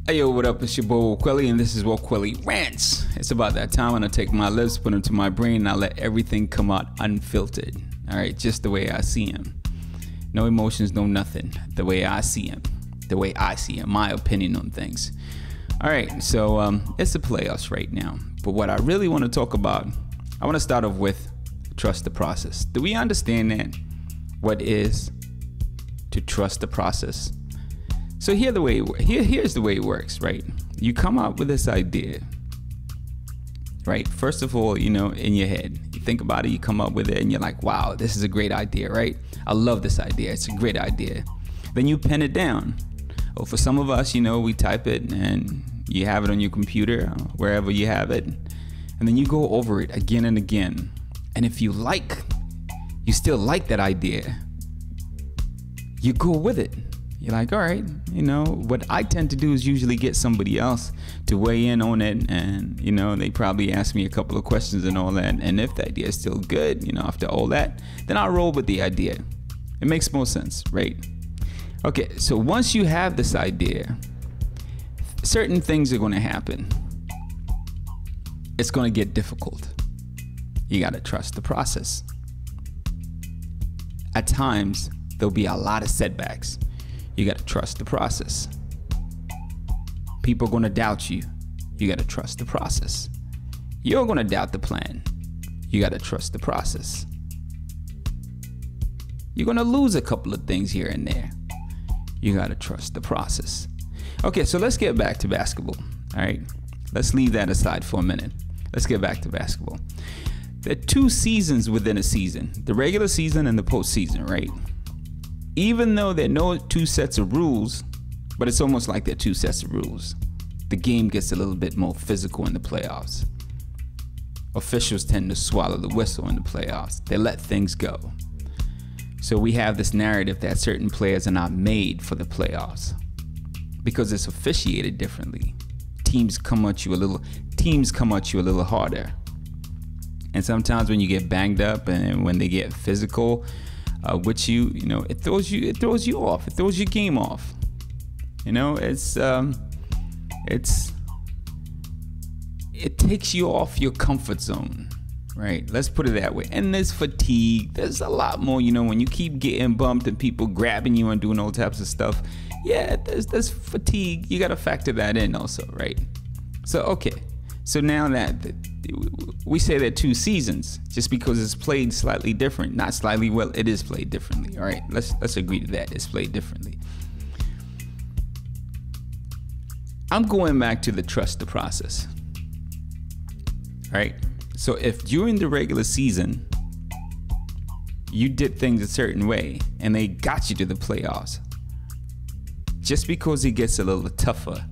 Hey yo, what up? It's your boy Quelly, and this is Quelly Rants. It's about that time when I take my lips, put them to my brain, and I let everything come out unfiltered. All right, just the way I see him. No emotions, no nothing. The way I see him. The way I see him. My opinion on things. All right, so it's the playoffs right now. But what I really want to talk about, I want to start off with trust the process. Do we understand that? What is to trust the process? So here's the way it works, right? You come up with this idea, right? First of all, in your head, you think about it, you come up with it, and you're like, wow, this is a great idea, right? I love this idea. It's a great idea. Then you pen it down. Or for some of us, we type it and you have it on your computer, wherever you have it. And then you go over it again and again. And if you still like that idea, you go with it. You're like, all right, what I tend to do is usually get somebody else to weigh in on it. And, they probably ask me a couple of questions and all that. And if the idea is still good, after all that, then I'll roll with the idea. It makes more sense, right? Okay, so once you have this idea, certain things are going to happen. It's going to get difficult. You got to trust the process. At times, there'll be a lot of setbacks. You got to trust the process. People are going to doubt you. You got to trust the process. You're going to doubt the plan. You got to trust the process. You're going to lose a couple of things here and there. You got to trust the process. Okay, so let's get back to basketball. All right, let's leave that aside for a minute. Let's get back to basketball. There are two seasons within a season, the regular season and the postseason, right? Even though there are no two sets of rules, but it's almost like there are two sets of rules. The game gets a little bit more physical in the playoffs. Officials tend to swallow the whistle in the playoffs. They let things go. So we have this narrative that certain players are not made for the playoffs because it's officiated differently. Teams come at you a little harder. And sometimes when you get banged up and when they get physical with you, it throws you off. It throws your game off. It takes you off your comfort zone, right? Let's put it that way. And there's fatigue. There's a lot more, when you keep getting bumped and people grabbing you and doing all types of stuff. Yeah, there's fatigue. You got to factor that in also, right? So, okay. So now that we say that two seasons, just because it's played slightly different, not slightly, well, it is played differently. All right, let's agree to that. It's played differently. I'm going back to the trust the process. All right. So if during the regular season you did things a certain way and they got you to the playoffs, just because it gets a little tougher,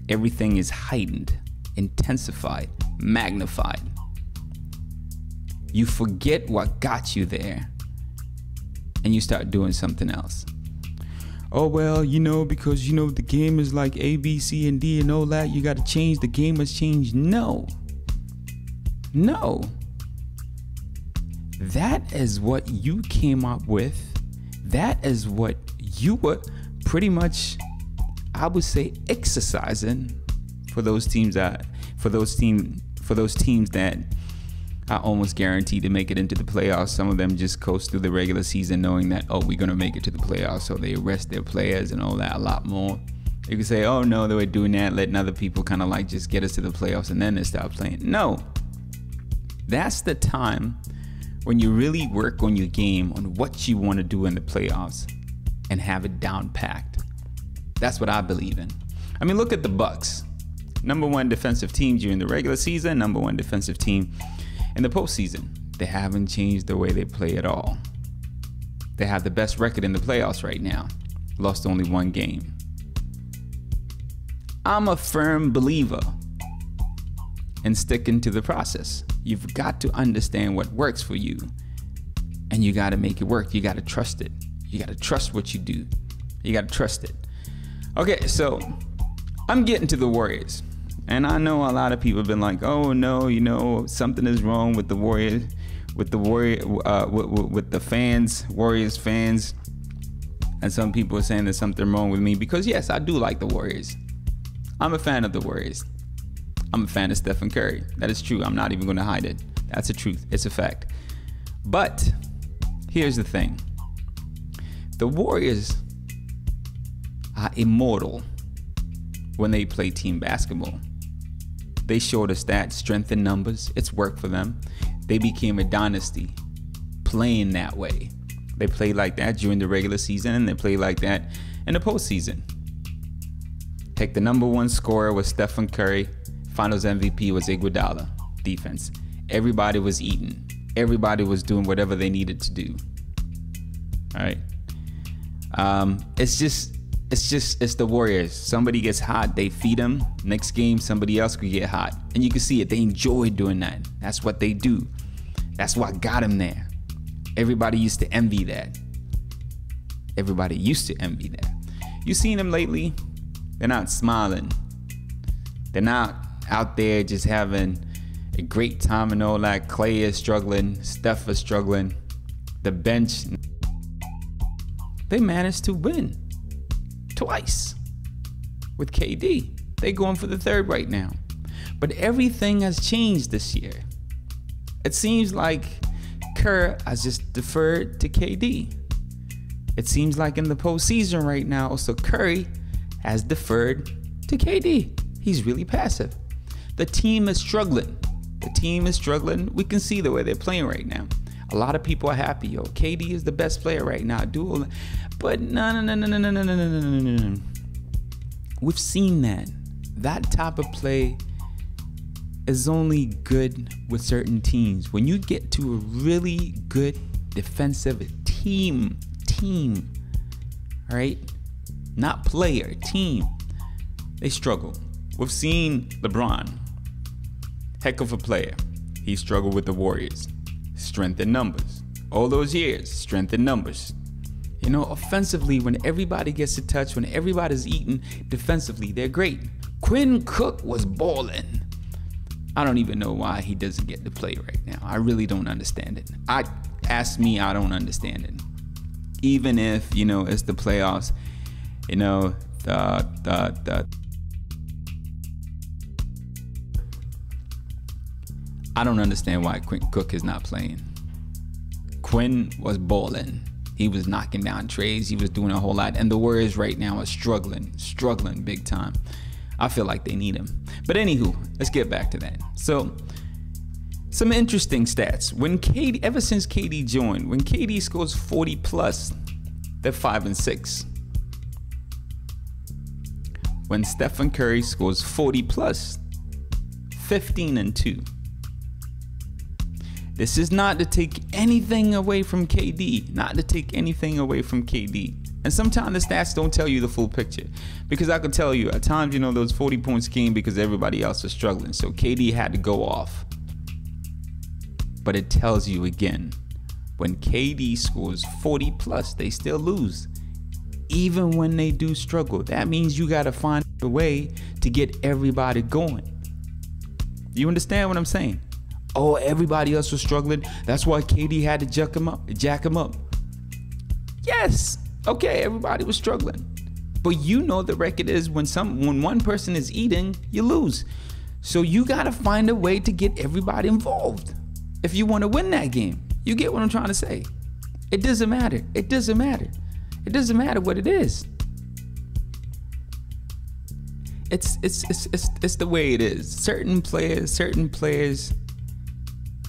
everything is heightened, intensified, magnified. You forget what got you there and you start doing something else. Oh, well, because, the game is like A, B, C, and D and all that. You got to change. The game has changed. No. That is what you came up with. That is what you were pretty much, I would say, exercising for those teams that are almost guaranteed to make it into the playoffs. Some of them just coast through the regular season knowing that, we're going to make it to the playoffs. So they rest their players and all that a lot more. You could say, oh no, they were doing that, letting other people kind of like just get us to the playoffs and then they stop playing. No, that's the time when you really work on your game, on what you want to do in the playoffs and have it down packed. That's what I believe in. I mean, look at the Bucks. Number one defensive team during the regular season, number one defensive team in the postseason. They haven't changed the way they play at all. They have the best record in the playoffs right now. Lost only one game. I'm a firm believer in sticking to the process. You've got to understand what works for you and you got to make it work. You got to trust it. You got to trust what you do. You got to trust it. Okay, so I'm getting to the Warriors. And I know a lot of people have been like, oh no, something is wrong with the Warriors, with the fans, Warriors fans. And some people are saying there's something wrong with me because yes, I do like the Warriors. I'm a fan of the Warriors. I'm a fan of Stephen Curry. That is true. I'm not even going to hide it. That's the truth. It's a fact. But here's the thing. The Warriors are immortal when they play team basketball. They showed us that strength in numbers. It's worked for them. They became a dynasty playing that way. They played like that during the regular season, and they played like that in the postseason. Heck, the number one scorer was Stephen Curry. Finals MVP was Iguodala. Defense. Everybody was eating. Everybody was doing whatever they needed to do. All right. It's the Warriors. Somebody gets hot, they feed them. Next game, somebody else could get hot. And you can see it. They enjoy doing that. That's what they do. That's what got them there. Everybody used to envy that. Everybody used to envy that. You seen them lately? They're not smiling. They're not out there just having a great time and all that. Clay is struggling. Steph is struggling. The bench. They managed to win twice with KD. They're going for the third right now. But everything has changed this year. It seems like Kerr has just deferred to KD. It seems like in the postseason right now, also Curry has deferred to KD. He's really passive. The team is struggling. The team is struggling. We can see the way they're playing right now. A lot of people are happy. Yo, KD is the best player right now. But no. We've seen that. That type of play is only good with certain teams. When you get to a really good defensive team, all right? Not player, team. They struggle. We've seen LeBron, heck of a player. He struggled with the Warriors. Strength in numbers. All those years, strength in numbers. You know, offensively, when everybody gets a touch, when everybody's eating, defensively, they're great. Quinn Cook was balling. I don't even know why he doesn't get to play right now. I really don't understand it. I don't understand it. Even if, you know, it's the playoffs, you know, I don't understand why Quinn Cook is not playing. Quinn was balling. He was knocking down trays. He was doing a whole lot. And the Warriors right now are struggling big time. I feel like they need him. But anywho, let's get back to that. So, some interesting stats. Ever since KD joined, when KD scores 40 plus, they're 5-6. When Stephen Curry scores 40 plus, 15-2. This is not to take anything away from KD. Not to take anything away from KD. And sometimes the stats don't tell you the full picture. Because I can tell you, at times, you know, those 40 points came because everybody else was struggling. So KD had to go off. But it tells you again, when KD scores 40 plus, they still lose. Even when they do struggle. That means you got to find a way to get everybody going. You understand what I'm saying? Oh, everybody else was struggling. That's why KD had to jack him up. Yes. Okay, everybody was struggling. But you know the record is when one person is eating, you lose. So you got to find a way to get everybody involved. If you want to win that game. You get what I'm trying to say. It doesn't matter. It doesn't matter. It doesn't matter what it is. It's the way it is. Certain players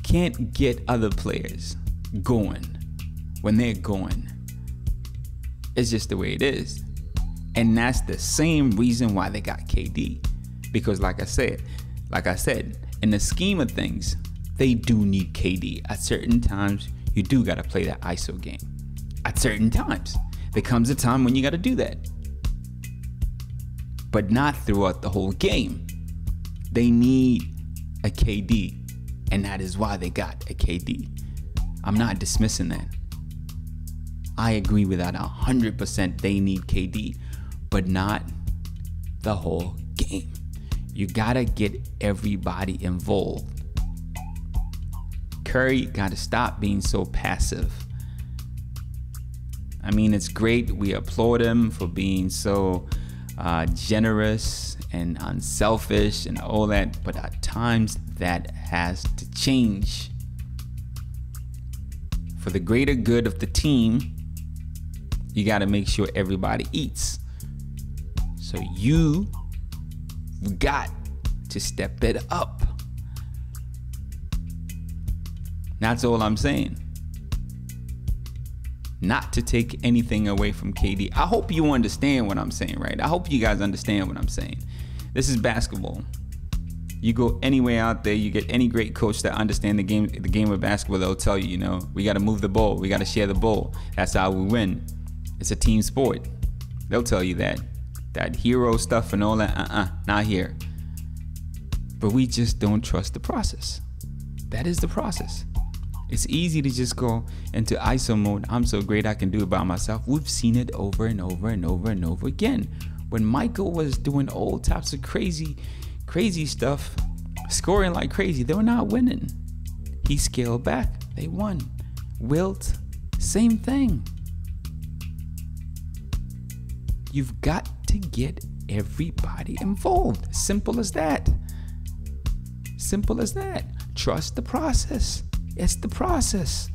can't get other players going when they're going. It's just the way it is. And that's the same reason why they got KD. Because like I said, in the scheme of things, they do need KD. At certain times, you do got to play that ISO game. At certain times. There comes a time when you got to do that. But not throughout the whole game. They need a KD. And that is why they got a KD. I'm not dismissing that. I agree with that 100%. They need KD, but not the whole game. You gotta get everybody involved. Curry gotta stop being so passive. I mean, it's great. We applaud him for being so generous and unselfish and all that, but at times that has to change. For the greater good of the team, you got to make sure everybody eats. So you got to step it up. That's all I'm saying. Not to take anything away from KD. I hope you understand what I'm saying, right? I hope you guys understand what I'm saying. This is basketball. You go anywhere out there, you get any great coach that understands the game of basketball, they'll tell you, we got to move the ball. We got to share the ball. That's how we win. It's a team sport. They'll tell you that. That hero stuff and all that, not here. But we just don't trust the process. That is the process. It's easy to just go into ISO mode. I'm so great, I can do it by myself. We've seen it over and over and over and over again. When Michael was doing all types of crazy stuff, scoring like crazy, they were not winning. He scaled back, they won. Wilt, same thing. You've got to get everybody involved. Simple as that. Simple as that. Trust the process. It's the process.